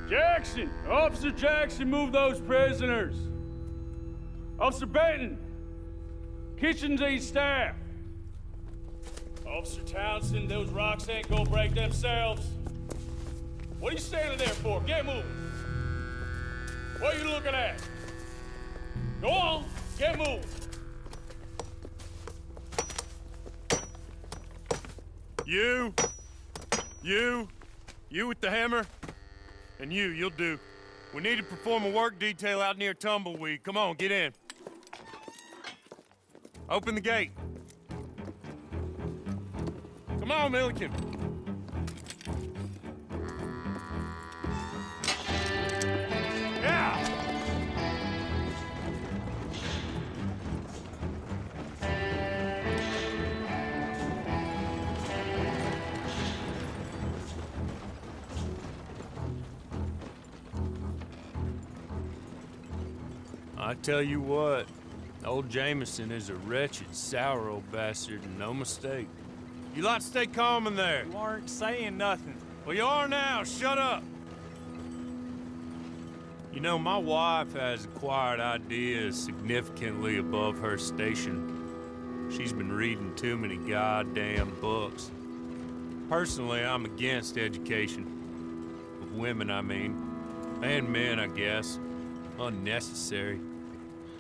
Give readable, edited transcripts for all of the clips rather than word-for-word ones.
Jackson! Officer Jackson, move those prisoners! Officer Benton! Kitchens aid staff! Officer Townsend, those rocks ain't gonna break themselves. What are you standing there for? Get moving! What are you looking at? Go on, get moving! You with the hammer? And you'll do. We need to perform a work detail out near Tumbleweed. Come on, get in. Open the gate. Come on, Milliken. Yeah! I tell you what, old Jameson is a wretched, sour old bastard, and no mistake. You lot stay calm in there. You aren't saying nothing. Well, you are now. Shut up. You know, my wife has acquired ideas significantly above her station. She's been reading too many goddamn books. Personally, I'm against education. Of women, I mean. And men, I guess. Unnecessary.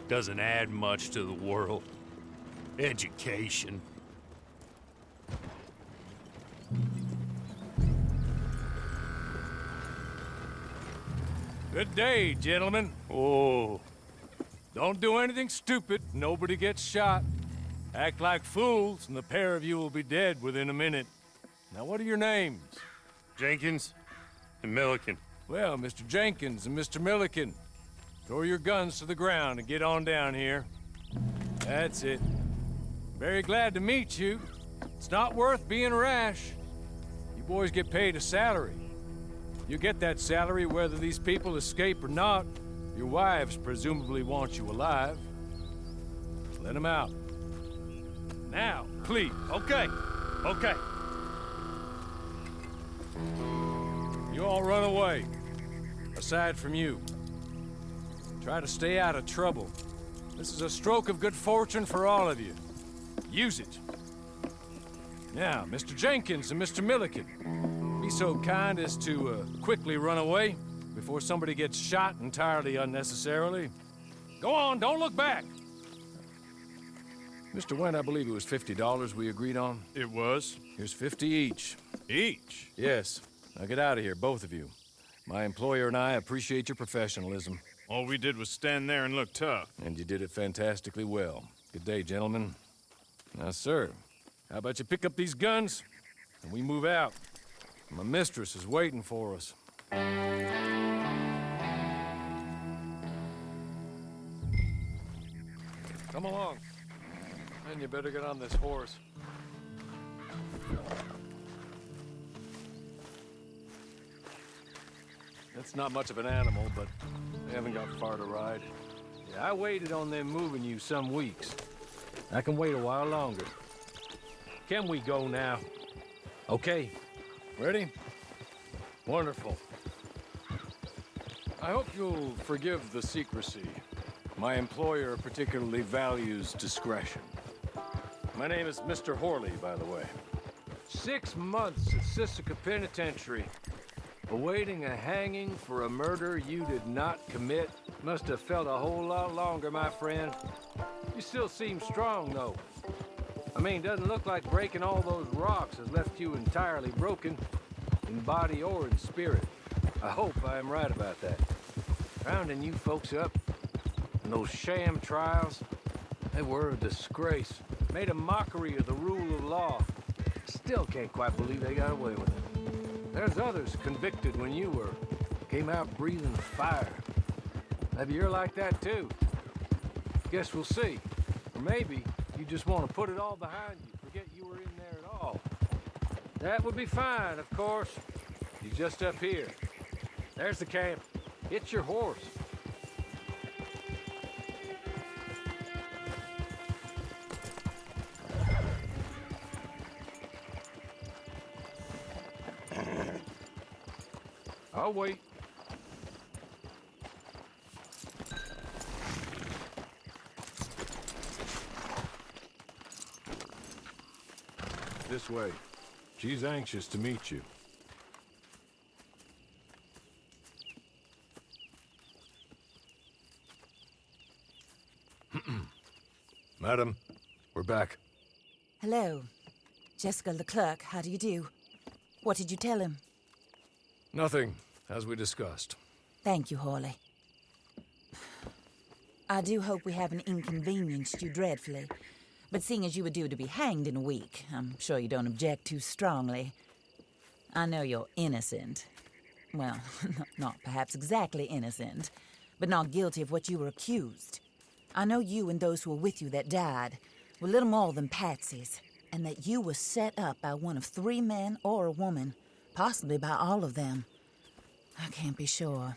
Doesn't add much to the world. Education. Good day, gentlemen. Oh. Don't do anything stupid. Nobody gets shot. Act like fools, and the pair of you will be dead within a minute. Now, what are your names? Jenkins and Milliken. Well, Mr. Jenkins and Mr. Milliken, throw your guns to the ground and get on down here. That's it. Very glad to meet you. It's not worth being rash. You boys get paid a salary. You get that salary whether these people escape or not. Your wives presumably want you alive. Let them out. Now, please. Okay. You all run away. Aside from you. Try to stay out of trouble. This is a stroke of good fortune for all of you. Use it. Now, Mr. Jenkins and Mr. Milliken, be so kind as to quickly run away before somebody gets shot entirely unnecessarily. Go on, don't look back. Mr. Wendt, I believe it was $50 we agreed on. It was. Here's 50 each. Each? Yes. Now get out of here, both of you. My employer and I appreciate your professionalism. All we did was stand there and look tough. And you did it fantastically well. Good day, gentlemen. Now, sir, how about you pick up these guns and we move out? My mistress is waiting for us. Come along. And you better get on this horse. It's not much of an animal, but they haven't got far to ride. Yeah, I waited on them moving you some weeks. I can wait a while longer. Can we go now? Okay. Ready? Wonderful. I hope you'll forgive the secrecy. My employer particularly values discretion. My name is Mr. Horley, by the way. 6 months at Sisika Penitentiary. Awaiting a hanging for a murder you did not commit. Must have felt a whole lot longer, my friend. You still seem strong, though. I mean, doesn't look like breaking all those rocks has left you entirely broken, in body or in spirit. I hope I am right about that. Rounding you folks up, and those sham trials, they were a disgrace. Made a mockery of the rule of law. Still can't quite believe they got away with it. There's others convicted when you were. Came out breathing fire. Maybe you're like that too. Guess we'll see. Or maybe you just want to put it all behind you, forget you were in there at all. That would be fine, of course. You're just up here. There's the camp. Hit your horse. I'll wait. this way. She's anxious to meet you. Madam, we're back. Hello. Jessica Leclerc, how do you do? What did you tell him? Nothing, as we discussed. Thank you, Horley. I do hope we haven't inconvenienced you dreadfully. But seeing as you were due to be hanged in a week, I'm sure you don't object too strongly. I know you're innocent. Well, not perhaps exactly innocent, but not guilty of what you were accused. I know you and those who were with you that died were little more than patsies, and that you were set up by one of 3 men or a woman, possibly by all of them. I can't be sure,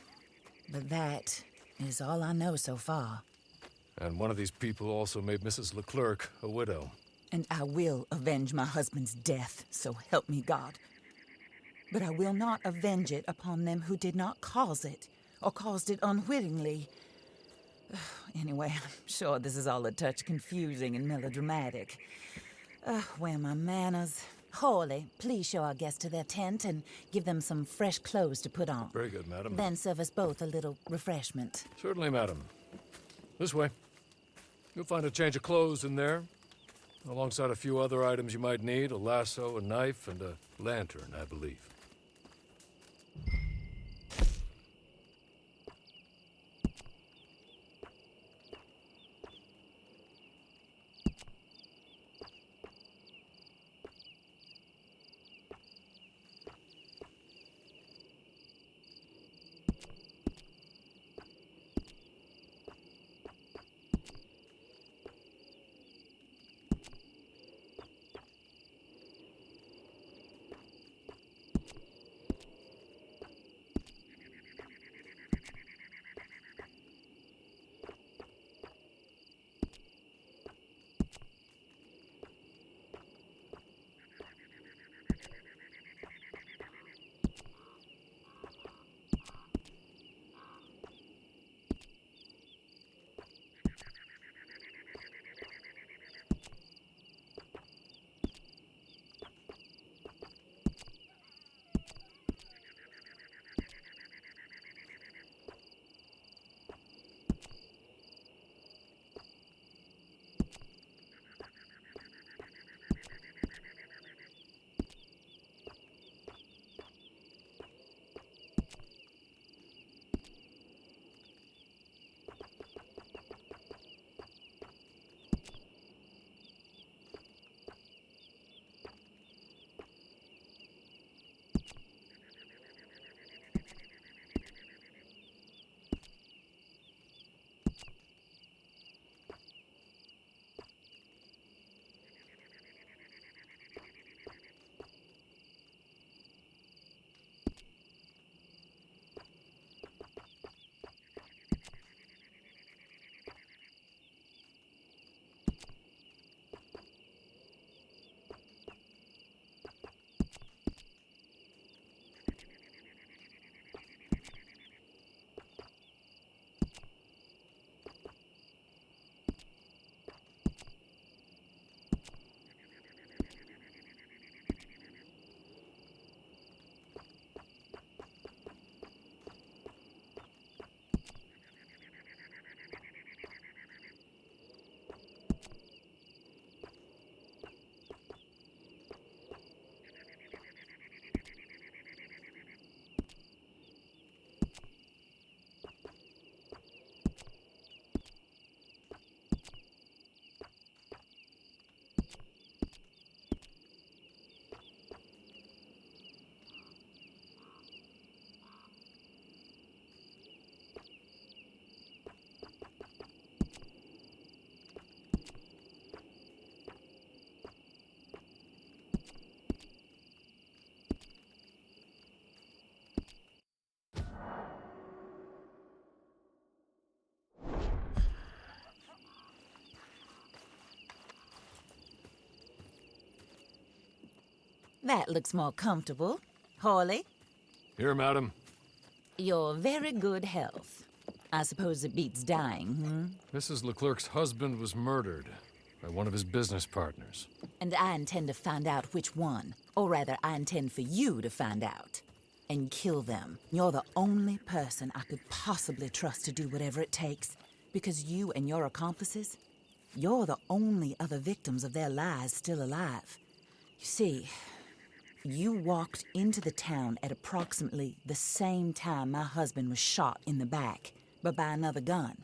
but that is all I know so far. And one of these people also made Mrs. Leclerc a widow. And I will avenge my husband's death, so help me God. But I will not avenge it upon them who did not cause it, or caused it unwittingly. Anyway, I'm sure this is all a touch confusing and melodramatic. Where are my manners? Horley, please show our guests to their tent and give them some fresh clothes to put on. Very good, madam. Then serve us both a little refreshment. Certainly, madam. This way. You'll find a change of clothes in there, alongside a few other items you might need, a lasso, a knife, and a lantern, I believe. That looks more comfortable. Horley, Here, madam. your very good health. I suppose it beats dying, Mrs. Leclerc's husband was murdered. by one of his business partners. And I intend to find out which one. Or rather, I intend for you to find out. And kill them. You're the only person I could possibly trust to do whatever it takes. Because you and your accomplices, you're the only other victims of their lies still alive. You see, you walked into the town at approximately the same time my husband was shot in the back, but by another gun,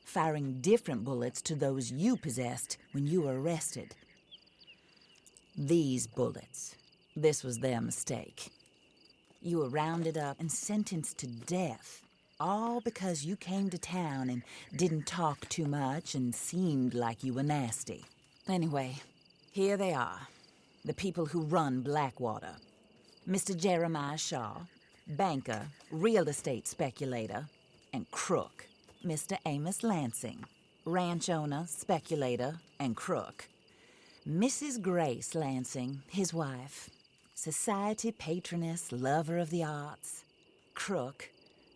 firing different bullets to those you possessed when you were arrested. These bullets, this was their mistake. You were rounded up and sentenced to death, all because you came to town and didn't talk too much and seemed like you were nasty. Anyway, here they are, the people who run Blackwater. Mr. Jeremiah Shaw, banker, real estate speculator, and crook. Mr. Amos Lansing, ranch owner, speculator, and crook. Mrs. Grace Lansing, his wife, society patroness, lover of the arts, crook,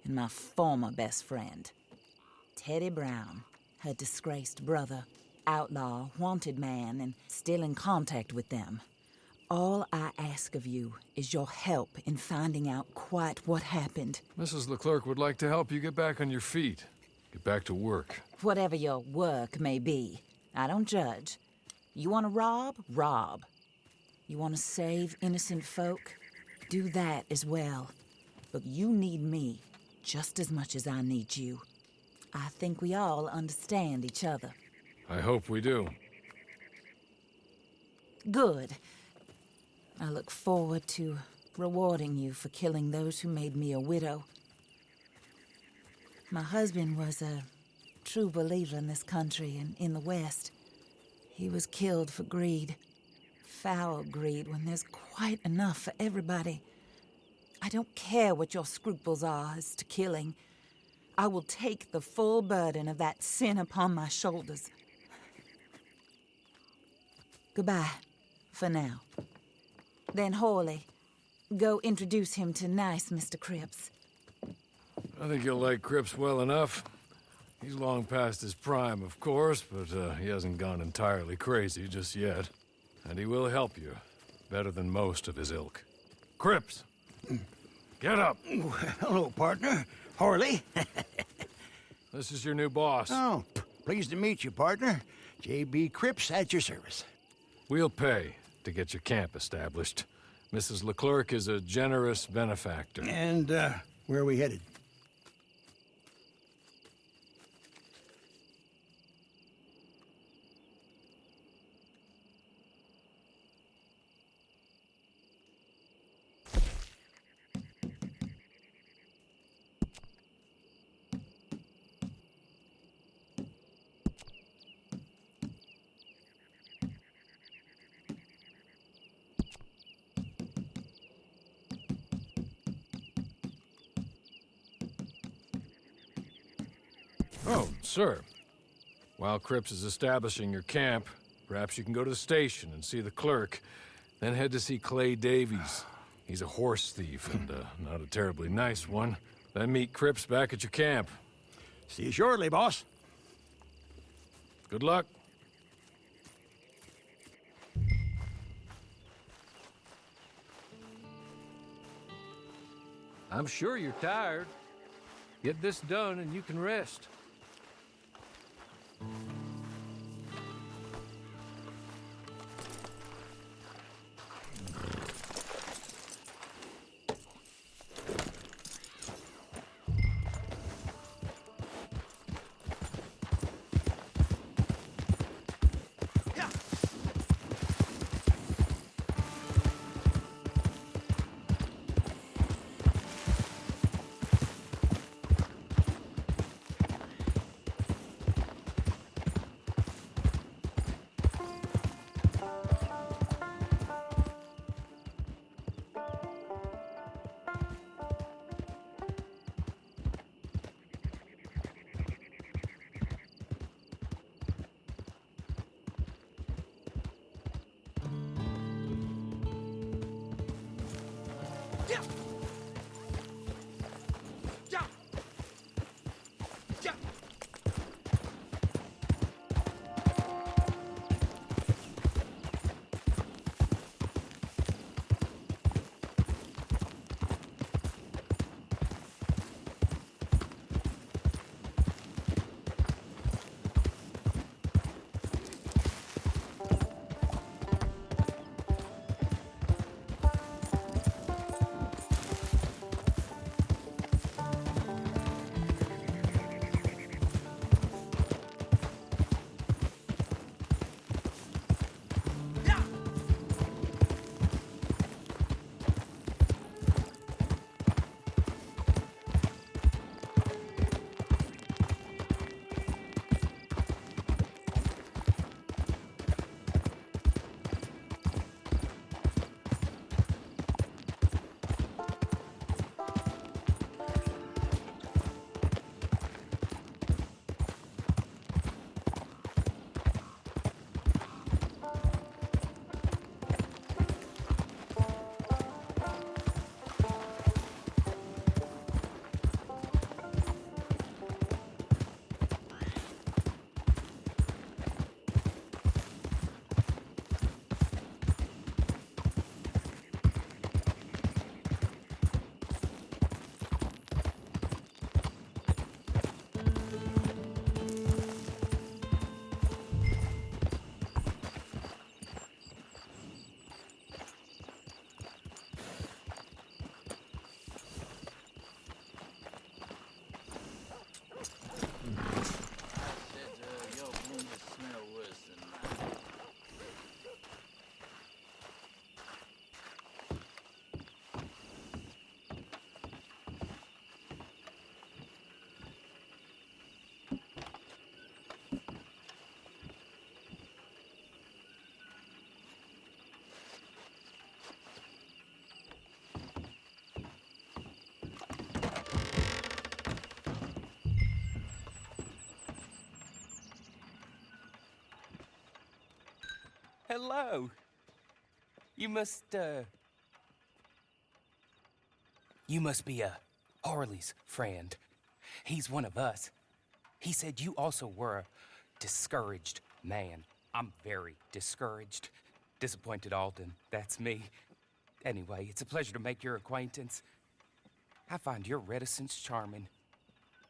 and my former best friend. Teddy Brown, her disgraced brother, outlaw, wanted man, and still in contact with them. All I ask of you is your help in finding out quite what happened. Mrs. Leclerc would like to help you get back on your feet. Get back to work. Whatever your work may be, I don't judge. You want to rob? Rob. You want to save innocent folk? Do that as well. But you need me just as much as I need you. I think we all understand each other. I hope we do. Good. I look forward to rewarding you for killing those who made me a widow. My husband was a true believer in this country and in the West. He was killed for greed. Foul greed when there's quite enough for everybody. I don't care what your scruples are as to killing. I will take the full burden of that sin upon my shoulders. Goodbye, for now. Then Horley, go introduce him to nice Mr. Cripps. I think you'll like Cripps well enough. He's long past his prime, of course, but he hasn't gone entirely crazy just yet. And he will help you, better than most of his ilk. Cripps! Get up! Hello, partner. Horley. This is your new boss. Oh, pleased to meet you, partner. J.B. Cripps at your service. We'll pay to get your camp established. Mrs. Leclerc is a generous benefactor. And, where are we headed? Oh, sir. While Cripps is establishing your camp, perhaps you can go to the station and see the clerk, then head to see Clay Davies. He's a horse thief and not a terribly nice one. Then meet Cripps back at your camp. See you shortly, boss. Good luck. I'm sure you're tired. Get this done and you can rest. Hello. You must be Horley's friend. He's one of us. He said you also were a discouraged man. I'm very discouraged. Disappointed Alden, that's me. Anyway, it's a pleasure to make your acquaintance. I find your reticence charming.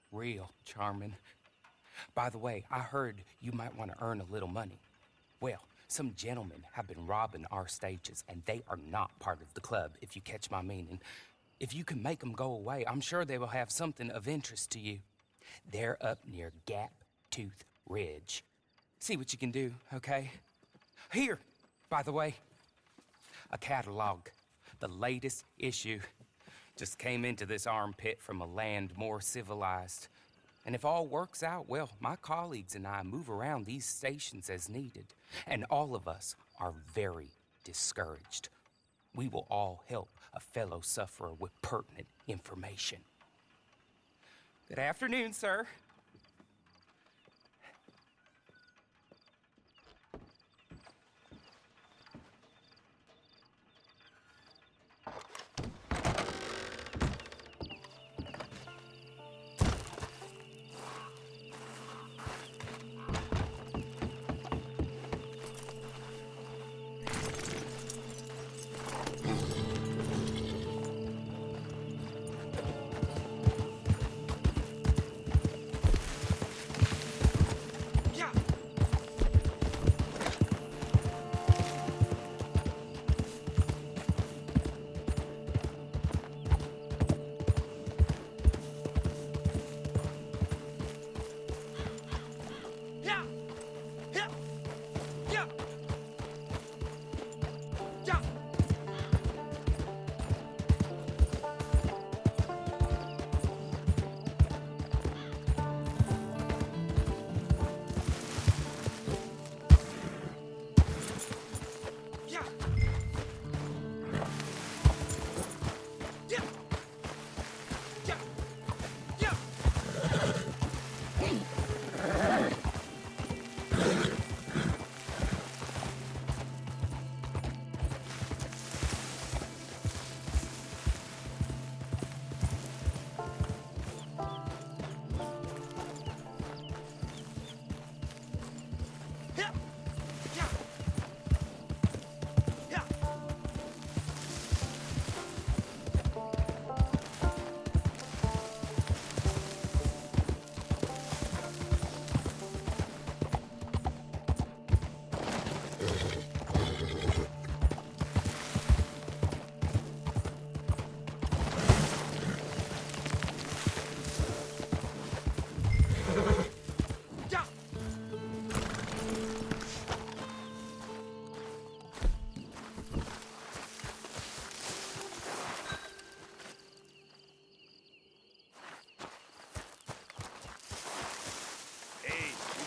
Real charming. By the way, I heard you might want to earn a little money. Well, some gentlemen have been robbing our stages, and they are not part of the club, if you catch my meaning. If you can make them go away, I'm sure they will have something of interest to you. They're up near Gap Tooth Ridge. See what you can do, okay? Here, by the way, a catalog. The latest issue. Just came into this armpit from a land more civilized. And if all works out, well, my colleagues and I move around these stations as needed. And all of us are very discouraged. We will all help a fellow sufferer with pertinent information. Good afternoon, sir.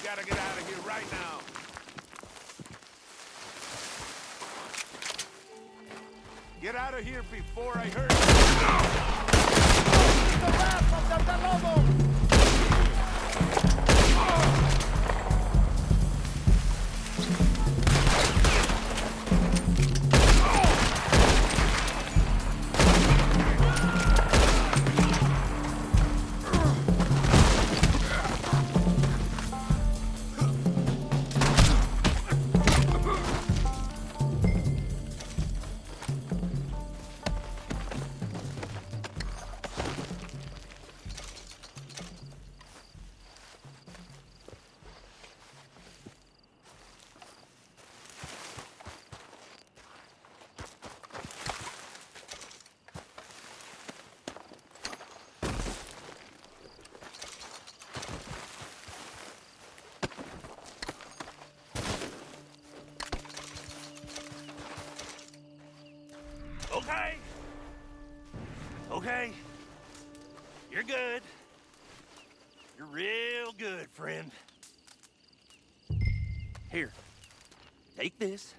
Gotta get out of here right now. Get out of here before I hurt you. The wrath of the Lobo! Okay. Okay. You're good. You're real good, friend. Here. Take this.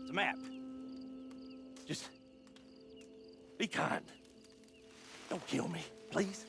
It's a map. Just be kind. Don't kill me, please.